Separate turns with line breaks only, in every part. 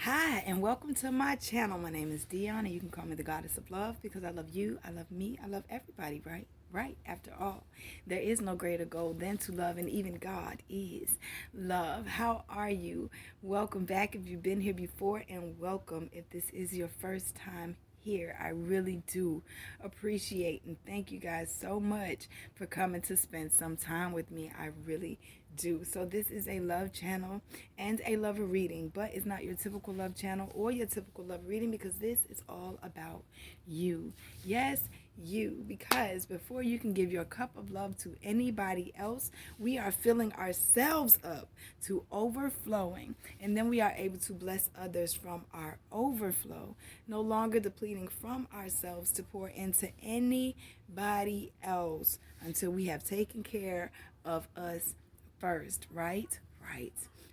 Hi, and welcome to my channel. My name is Dion, and you can call me the Goddess of Love because I love you, I love me, I love everybody, right? Right. After all, there is no greater goal than to love, and even God is love. How are you? Welcome back if you've been here before, and welcome if this is your first time here. I really do appreciate and thank you guys so much for coming to spend some time with me. I really do. So this is a love channel and a love reading, but it's not your typical love channel or your typical love reading because this is all about you. Yes, you, because before you can give your cup of love to anybody else, we are filling ourselves up to overflowing, and then we are able to bless others from our overflow, no longer depleting from ourselves to pour into anybody else until we have taken care of us first. Right.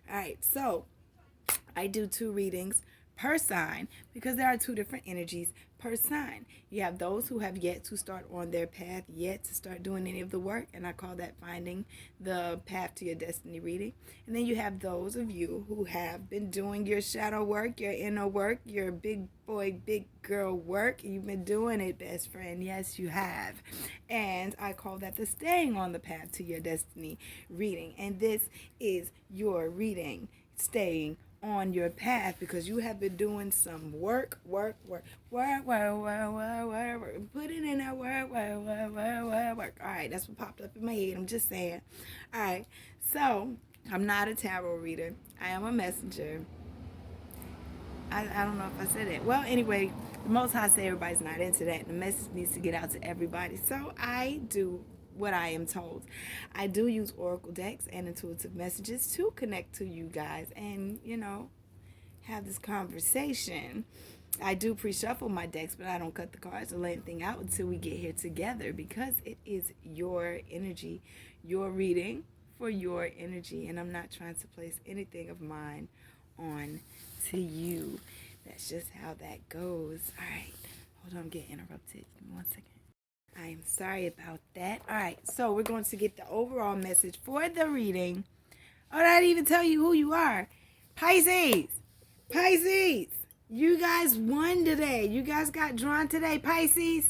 All right, so I do 2 readings per sign because there are 2 different energies per sign. You have those who have yet to start on their path, yet to start doing any of the work, and I call that finding the path to your destiny reading. And then you have those of you who have been doing your shadow work, your inner work, your big boy, big girl work. You've been doing it, best friend. Yes, you have. And I call that the staying on the path to your destiny reading. And this is your reading, staying on your path, because you have been doing some work. Put it in that work. All right, that's what popped up in my head. I'm just saying. All right, so I'm not a tarot reader. I am a messenger. I don't know if I said it. Well, anyway, the Most High say everybody's not into that. The message needs to get out to everybody. So I do what I am told. I do use oracle decks and intuitive messages to connect to you guys and, have this conversation. I do pre-shuffle my decks, but I don't cut the cards or lay anything out until we get here together because it is your energy, your reading for your energy, and I'm not trying to place anything of mine on to you. That's just how that goes. All right. Hold on, I'm getting interrupted. Give me 1 second. I am sorry about that. All right, so we're going to get the overall message for the reading. Oh, I didn't even tell you who you are. Pisces. You guys won today. You guys got drawn today, Pisces.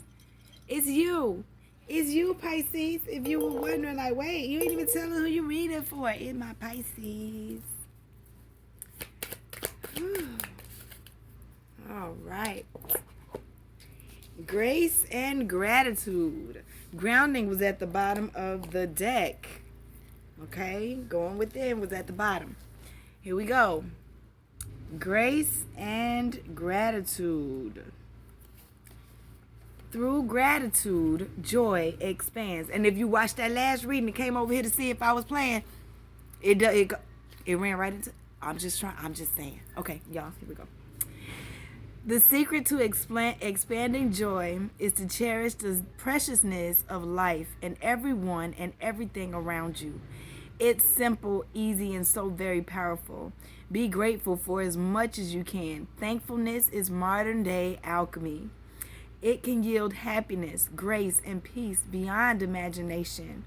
It's you. It's you, Pisces. If you were wondering, like, wait, you ain't even telling who you're reading for. It's my Pisces. All right. Grace and gratitude. Grounding was at the bottom of the deck. Okay, going within was at the bottom. Here we go. Grace and gratitude. Through gratitude, joy expands. And if you watched that last reading and came over here to see if I was playing, it ran right into. I'm just saying. Okay, y'all, here we go. The secret to expanding joy is to cherish the preciousness of life and everyone and everything around you. It's simple, easy, and so very powerful. Be grateful for as much as you can. Thankfulness is modern day alchemy. It can yield happiness, grace, and peace beyond imagination.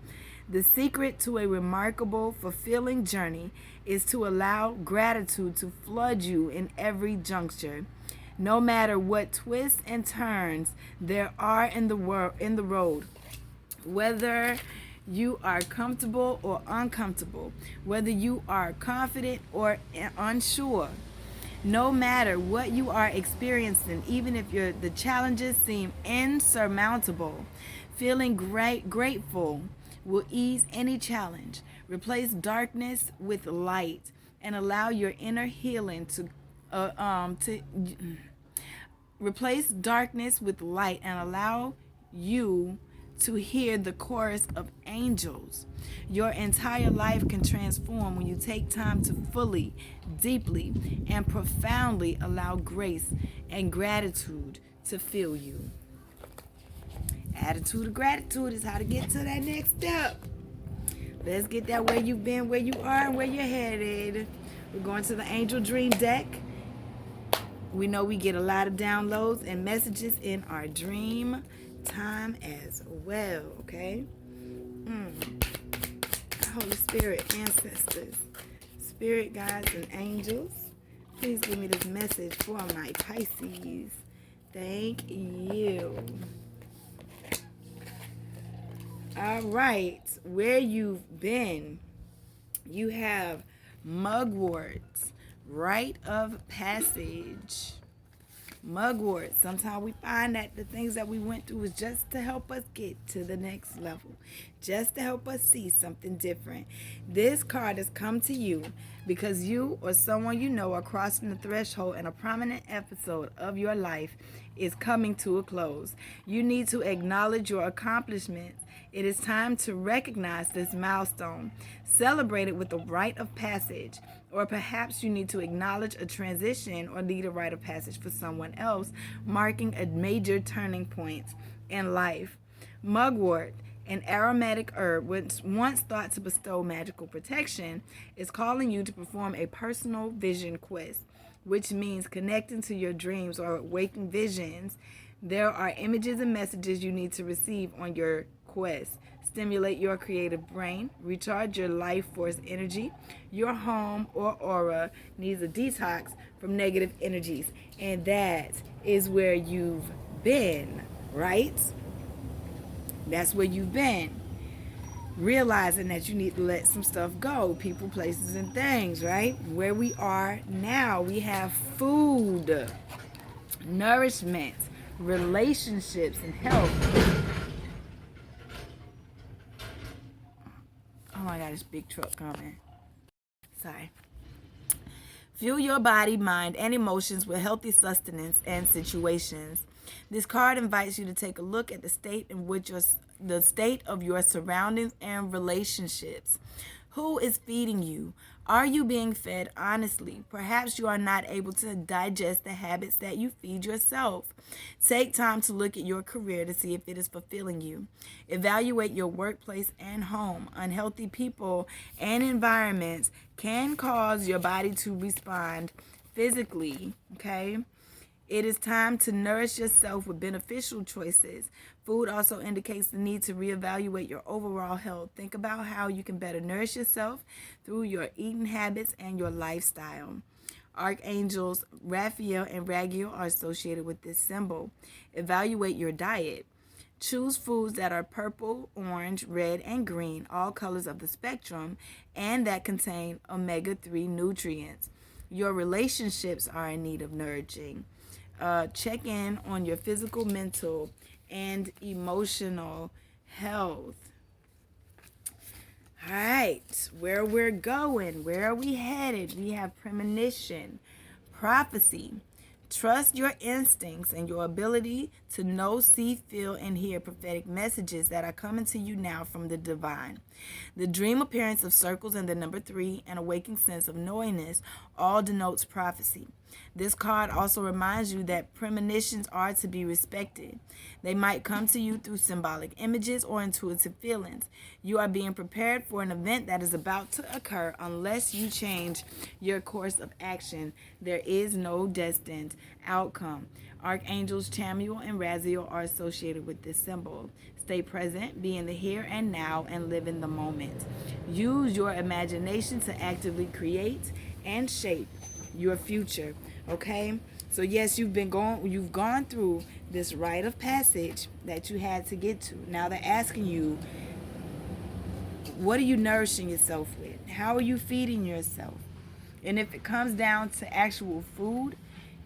The secret to a remarkable, fulfilling journey is to allow gratitude to flood you in every juncture. No matter what twists and turns there are in the road, whether you are comfortable or uncomfortable, whether you are confident or unsure, no matter what you are experiencing, even if the challenges seem insurmountable, feeling grateful will ease any challenge. Replace darkness with light and allow your inner healing to replace darkness with light and allow you to hear the chorus of angels. Your entire life can transform when you take time to fully, deeply, and profoundly allow grace and gratitude to fill you. Attitude of gratitude is how to get to that next step. Let's get that where you've been, where you are, and where you're headed. We're going to the Angel Dream deck. We know we get a lot of downloads and messages in our dream time as well, okay? Holy Spirit, ancestors, spirit guides, and angels, Please give me this message for my Pisces. Thank you. All right. Where you've been, you have mugwort, rite of passage. Mugwort. Sometimes we find that the things that we went through was just to help us get to the next level, just to help us see something different. This card has come to you because you or someone you know are crossing the threshold and a prominent episode of your life is coming to a close. You need to acknowledge your accomplishments. It is time to recognize this milestone, celebrate it with a rite of passage, or perhaps you need to acknowledge a transition or lead a rite of passage for someone else, marking a major turning point in life. Mugwort, an aromatic herb once thought to bestow magical protection, is calling you to perform a personal vision quest, which means connecting to your dreams or waking visions. There are images and messages you need to receive on your quest. Stimulate your creative brain, recharge your life force energy. Your home or aura needs a detox from negative energies, and that is where you've been, right? That's where you've been. Realizing that you need to let some stuff go, people, places, and things, right? Where we are now, we have food, nourishment, relationships, and health. Oh my God, this big truck coming. Sorry. Fuel your body, mind, and emotions with healthy sustenance and situations. This card invites you to take a look at the state of your surroundings and relationships. Who is feeding you? Are you being fed honestly? Perhaps you are not able to digest the habits that you feed yourself. Take time to look at your career to see if it is fulfilling you. Evaluate your workplace and home. Unhealthy people and environments can cause your body to respond physically, okay? It is time to nourish yourself with beneficial choices. Food also indicates the need to reevaluate your overall health. Think about how you can better nourish yourself through your eating habits and your lifestyle. Archangels Raphael and Raguel are associated with this symbol. Evaluate your diet. Choose foods that are purple, orange, red, and green, all colors of the spectrum, and that contain omega-3 nutrients. Your relationships are in need of nourishing. Check in on your physical, mental, and emotional health. All right, where we're going, where are we headed? We have premonition, prophecy. Trust your instincts and your ability to know, see, feel, and hear prophetic messages that are coming to you now from the divine. The dream appearance of circles and the number 3 and a waking sense of knowingness all denotes prophecy. This card also reminds you that premonitions are to be respected. They might come to you through symbolic images or intuitive feelings. You are being prepared for an event that is about to occur unless you change your course of action. There is no destined outcome. Archangels Chamuel and Raziel are associated with this symbol. Stay present, be in the here and now, and live in the moment. Use your imagination to actively create and shape your future. Okay? So yes, you've gone through this rite of passage that you had to get to. Now they're asking you, what are you nourishing yourself with? How are you feeding yourself? And if it comes down to actual food,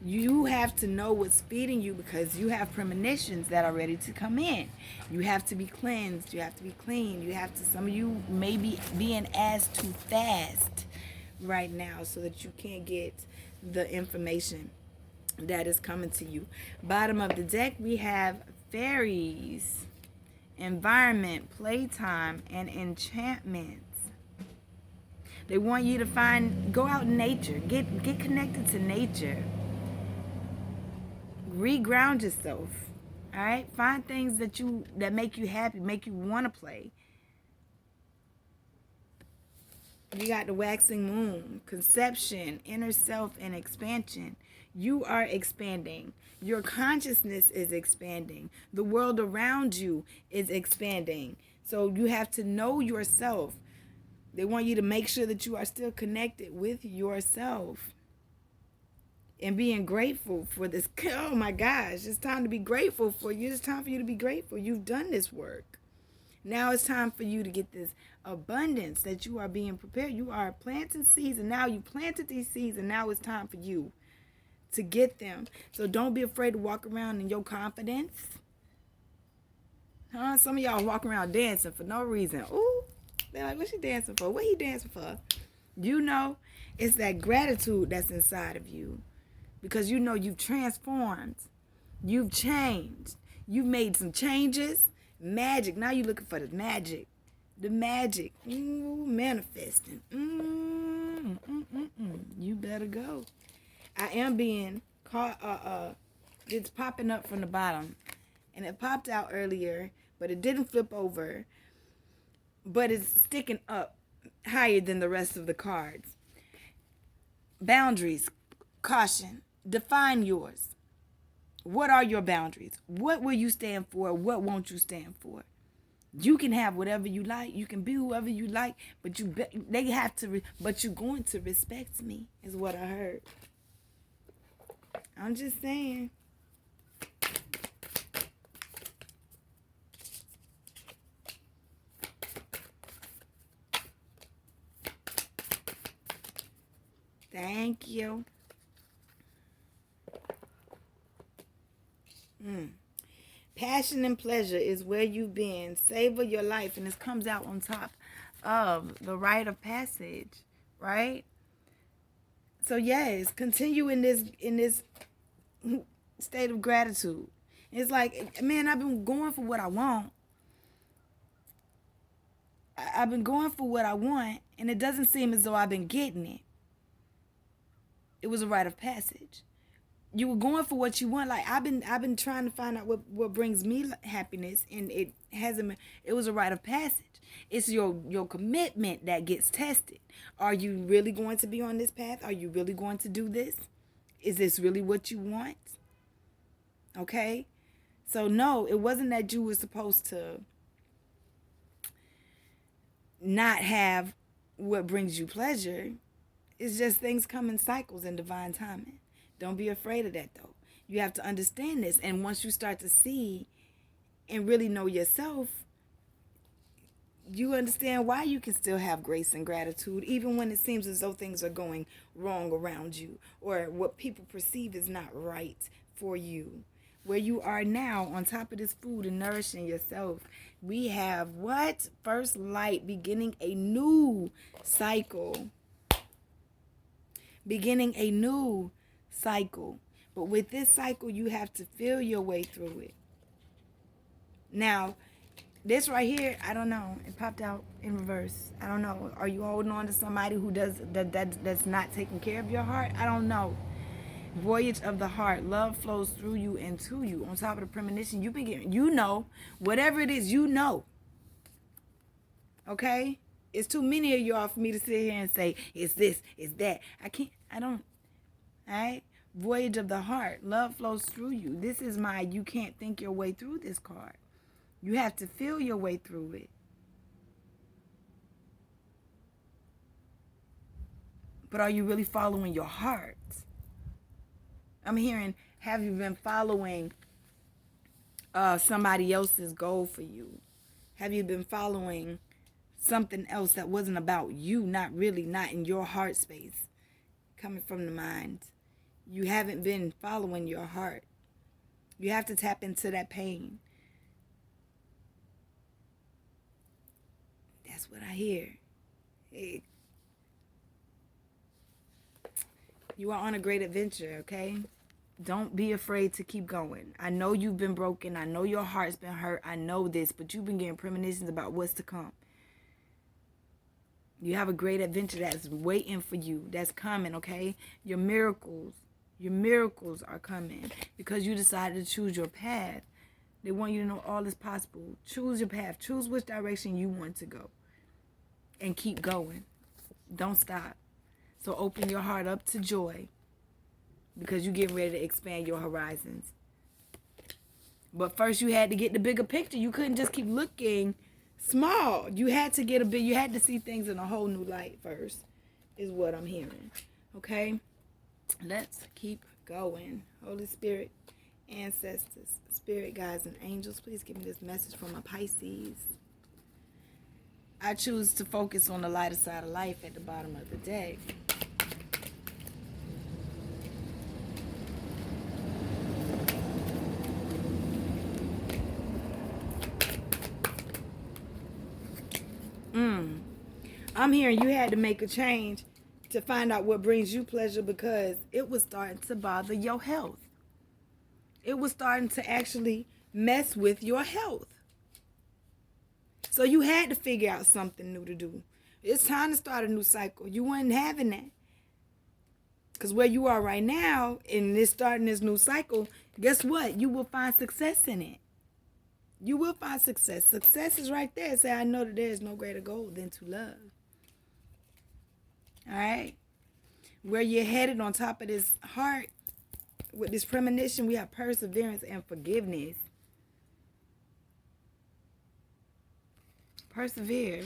you have to know what's feeding you because you have premonitions that are ready to come in. You have to be cleansed. You have to be clean. Some of you may be being asked to fast right now so that you can't get the information that is coming to you. Bottom of the deck, we have fairies, environment, playtime, and enchantments. They want you to go out in nature, get connected to nature. Reground yourself. All right? Find things that make you happy, make you want to play. You got the waxing moon, conception, inner self, and expansion. You are expanding. Your consciousness is expanding. The world around you is expanding. So you have to know yourself. They want you to make sure that you are still connected with yourself. and being grateful for this. Oh my gosh, it's time to be grateful for you. It's time for you to be grateful. You've done this work. Now it's time for you to get this abundance that you are being prepared. You are planting seeds, and now you planted these seeds, and now it's time for you to get them. So don't be afraid to walk around in your confidence. Some of y'all walk around dancing for no reason. Ooh, they're like, what's she dancing for? What he dancing for? You know, it's that gratitude that's inside of you. Because you know you've transformed. You've changed. You've made some changes. Magic. Now you're looking for the magic. The magic. Ooh, manifesting. You better go. I am being caught. It's popping up from the bottom. And it popped out earlier, but it didn't flip over. But it's sticking up higher than the rest of the cards. Boundaries. Caution. Define yours. What are your boundaries? What will you stand for? What won't you stand for? You can have whatever you like. You can be whoever you like, but but you're going to respect me, is what I heard. I'm just saying. Thank you. Passion and pleasure is where you've been. Savor your life, and this comes out on top of the rite of passage, right? So yes, continue in this state of gratitude. It's like, man, I've been going for what I want. I've been going for what I want, and it doesn't seem as though I've been getting it. It was a rite of passage. You were going for what you want. Like I've been trying to find out what brings me happiness, and it hasn't. It was a rite of passage. It's your commitment that gets tested. Are you really going to be on this path? Are you really going to do this? Is this really what you want? Okay, so no, it wasn't that you were supposed to not have what brings you pleasure. It's just things come in cycles and divine timing. Don't be afraid of that, though. You have to understand this. And once you start to see and really know yourself, you understand why you can still have grace and gratitude, even when it seems as though things are going wrong around you, or what people perceive is not right for you. Where you are now, on top of this food and nourishing yourself, we have what? First light, beginning a new cycle. Beginning a new cycle. But with this cycle, you have to feel your way through it. Now, this right here, I don't know. It popped out in reverse. I don't know. Are you holding on to somebody who that's not taking care of your heart? I don't know. Voyage of the heart. Love flows through you and to you. On top of the premonition, you've been getting, you know, whatever it is, you know. Okay? It's too many of y'all for me to sit here and say, it's this, it's that. I don't. All right? Voyage of the heart. Love flows through you. This is my you can't think your way through this card. You have to feel your way through it. But are you really following your heart? I'm hearing, have you been following somebody else's goal for you? Have you been following something else that wasn't about you, not in your heart space, coming from the mind? You haven't been following your heart. You have to tap into that pain. That's what I hear. You are on a great adventure, okay? Don't be afraid to keep going. I know you've been broken. I know your heart's been hurt. I know this, but you've been getting premonitions about what's to come. You have a great adventure that's waiting for you, that's coming, okay? Your miracles are coming because you decided to choose your path. They want you to know all is possible. Choose your path. Choose which direction you want to go. And keep going. Don't stop. So open your heart up to joy because you're getting ready to expand your horizons. But first you had to get the bigger picture. You couldn't just keep looking small. You had to see things in a whole new light first, is what I'm hearing. Okay? Let's keep going. Holy Spirit, ancestors, spirit guides, and angels, please give me this message from my Pisces. I choose to focus on the lighter side of life at the bottom of the deck. I'm hearing you had to make a change to find out what brings you pleasure because it was starting to bother your health. It was starting to actually mess with your health. So you had to figure out something new to do. It's time to start a new cycle. You weren't having that. Because where you are right now, in this starting this new cycle, guess what? You will find success in it. You will find success. Success is right there. Say, I know that there is no greater goal than to love. All right? Where you're headed on top of this heart, with this premonition, we have perseverance and forgiveness. Persevere.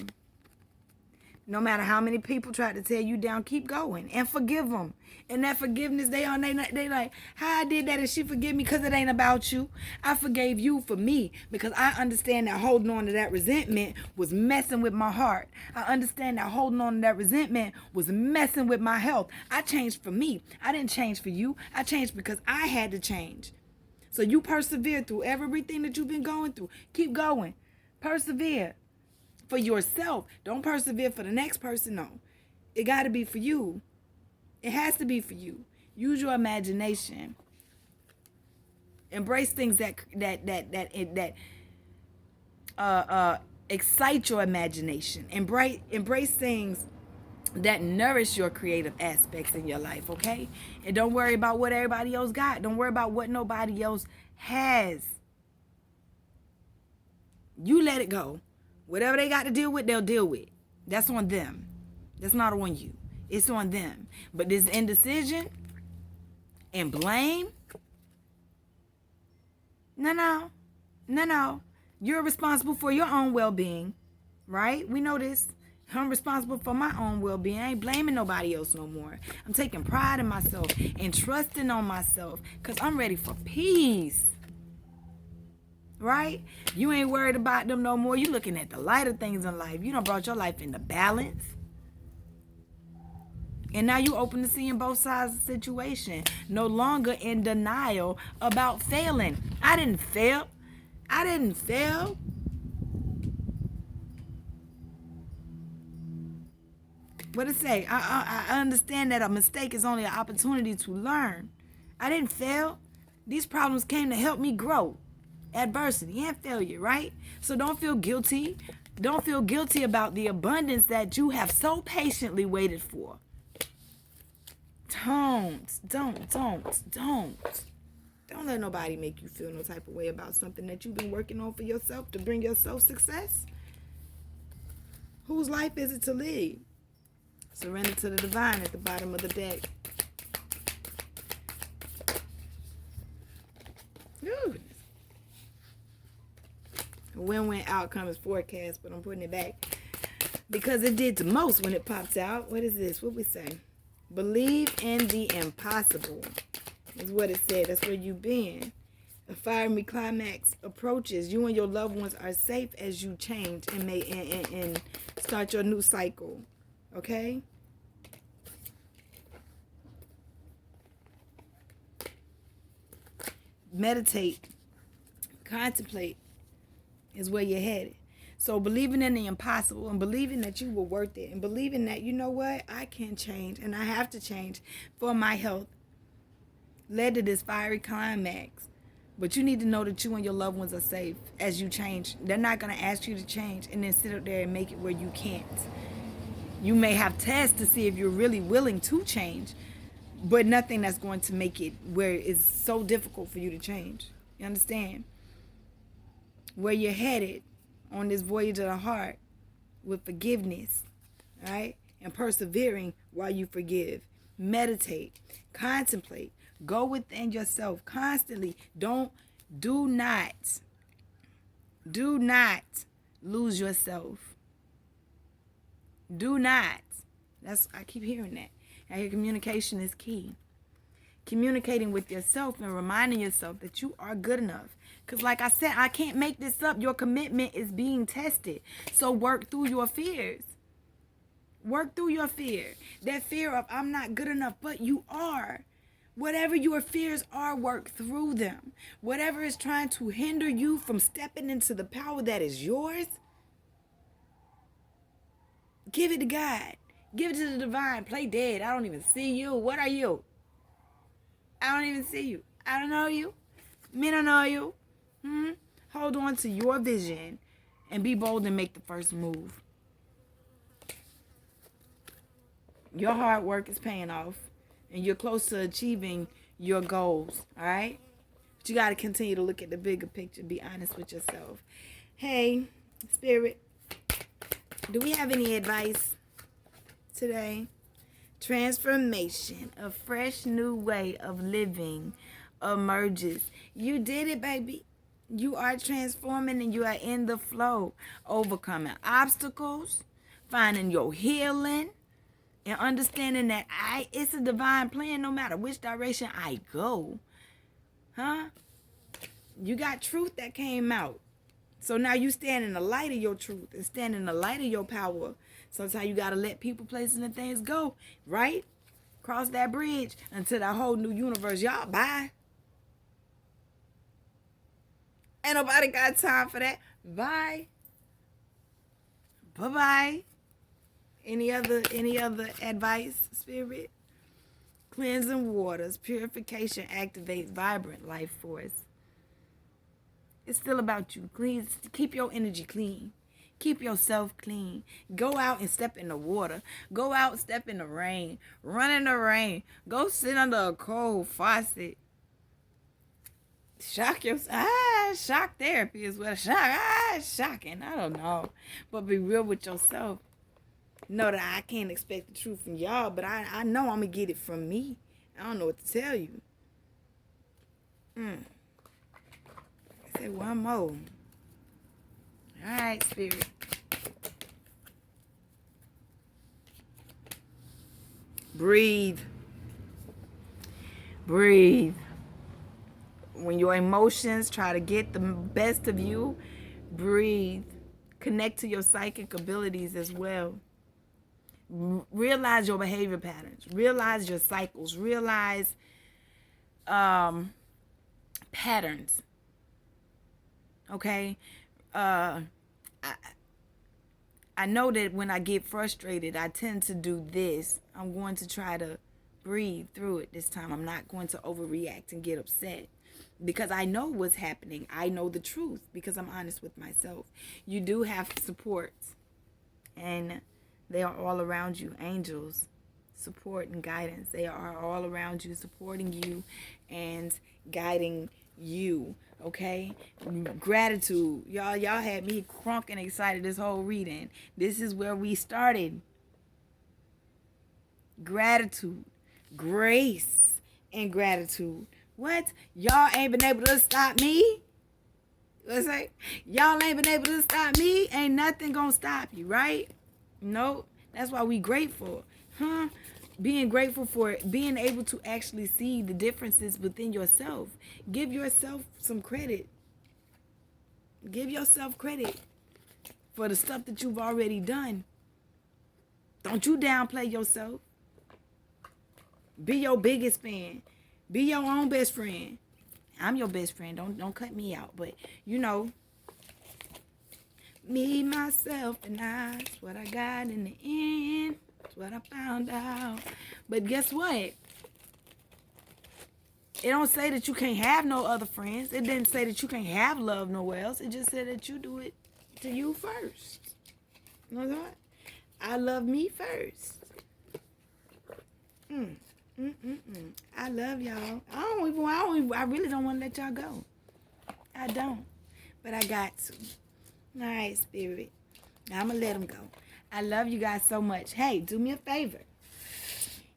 No matter how many people try to tear you down, keep going and forgive them. And that forgiveness, they like, how I did that and she forgive me because it ain't about you. I forgave you for me because I understand that holding on to that resentment was messing with my heart. I understand that holding on to that resentment was messing with my health. I changed for me. I didn't change for you. I changed because I had to change. So you persevere through everything that you've been going through. Keep going. Persevere. For yourself. Don't persevere for the next person. No. It got to be for you. It has to be for you. Use your imagination. Embrace things that excite your imagination. Embrace things that nourish your creative aspects in your life, okay? And don't worry about what everybody else got. Don't worry about what nobody else has. You let it go. Whatever they got to deal with, they'll deal with. That's on them. That's not on you. It's on them. But this indecision and blame, no. You're responsible for your own well-being, right? We know this. I'm responsible for my own well-being. I ain't blaming nobody else no more. I'm taking pride in myself and trusting on myself because I'm ready for peace. Right? You ain't worried about them no more. You looking at the lighter things in life. You done brought your life into balance. And now you open to seeing both sides of the situation. No longer in denial about failing. I didn't fail. What it say? I understand that a mistake is only an opportunity to learn. I didn't fail. These problems came to help me grow. Adversity and failure, right? So don't feel guilty. Don't feel guilty about the abundance that you have so patiently waited for. Don't let nobody make you feel no type of way about something that you've been working on for yourself to bring yourself success. Whose life is it to live? Surrender to the divine at the bottom of the deck. Ooh. A win-win outcome is forecast, but I'm putting it back because it did the most when it pops out. What is this? What we say? Believe in the impossible is what it said. That's where you've been. A fiery climax approaches. You and your loved ones are safe as you change and start your new cycle. Okay? Meditate. Contemplate is where you're headed. So believing in the impossible and believing that you were worth it and believing that, you know what, I can change and I have to change for my health led to this fiery climax. But you need to know that you and your loved ones are safe as you change. They're not going to ask you to change and then sit up there and make it where you can't. You may have tests to see if you're really willing to change, but nothing that's going to make it where it's so difficult for you to change. You understand? Where you're headed on this voyage of the heart with forgiveness, right? And persevering while you forgive. Meditate, contemplate, go within yourself constantly. Do not lose yourself. Do not. I keep hearing that. I hear communication is key. Communicating with yourself and reminding yourself that you are good enough. Because like I said, I can't make this up. Your commitment is being tested. So work through your fears. Work through your fear. That fear of I'm not good enough, but you are. Whatever your fears are, work through them. Whatever is trying to hinder you from stepping into the power that is yours, give it to God. Give it to the divine. Play dead. I don't even see you. What are you? I don't even see you. I don't know you. Me don't know you. Hold on to your vision and be bold and make the first move. Your hard work is paying off and you're close to achieving your goals, all right? But you got to continue to look at the bigger picture. Be honest with yourself. Hey, Spirit, do we have any advice today? Transformation, a fresh new way of living emerges. You did it, baby. You are transforming and you are in the flow, overcoming obstacles, finding your healing, and understanding that it's a divine plan no matter which direction I go. You got truth that came out. So now you stand in the light of your truth and stand in the light of your power. Sometimes you got to let people, places, and things go, right? Cross that bridge until that whole new universe. Y'all, bye. Ain't nobody got time for that. Bye. Bye-bye. Any other advice, Spirit? Cleansing waters. Purification activates vibrant life force. It's still about you. Clean. Keep your energy clean. Keep yourself clean. Go out and step in the water. Go out, step in the rain. Run in the rain. Go sit under a cold faucet. Shock yourself. Shock therapy is what shocking. I don't know. But be real with yourself. Know that I can't expect the truth from y'all, but I know I'm going to get it from me. I don't know what to tell you. I said one more. All right, Spirit. Breathe. Breathe. When your emotions try to get the best of you, breathe. Connect to your psychic abilities as well. Realize your behavior patterns. Realize your cycles. Realize patterns. Okay? I know that when I get frustrated, I tend to do this. I'm going to try to breathe through it this time. I'm not going to overreact and get upset because I know what's happening. I know the truth because I'm honest with myself. You do have support, and they are all around you. Angels, support and guidance. They are all around you, supporting you and guiding you. Okay? Gratitude. Y'all had me crunk and excited this whole reading. This is where we started. Gratitude. Grace and gratitude. What? Y'all ain't been able to stop me? Let's say, y'all ain't been able to stop me. Ain't nothing gonna stop you, right? Nope. That's why we grateful. Being grateful for being able to actually see the differences within yourself. Give yourself some credit. Give yourself credit for the stuff that you've already done. Don't you downplay yourself. Be your biggest fan. Be your own best friend. I'm your best friend. Don't cut me out. But, you know, me, myself, and I's what I got in the end. That's what I found out. But guess what? It don't say that you can't have no other friends. It didn't say that you can't have love nowhere else. It just said that you do it to you first. You know what? I love me first. I love y'all. I really don't want to let y'all go. I don't. But I got to. All right, Spirit. Now I'm going to let them go. I love you guys so much. Hey, do me a favor.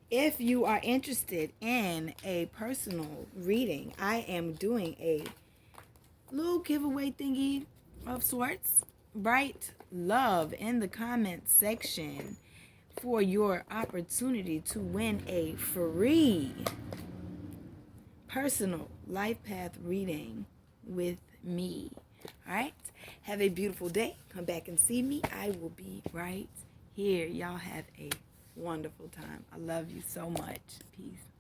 If you are interested in a personal reading, I am doing a little giveaway thingy of sorts. Write love in the comments section for your opportunity to win a free personal life path reading with me. All right? Have a beautiful day. Come back and see me. I will be right here. Y'all have a wonderful time. I love you so much. Peace.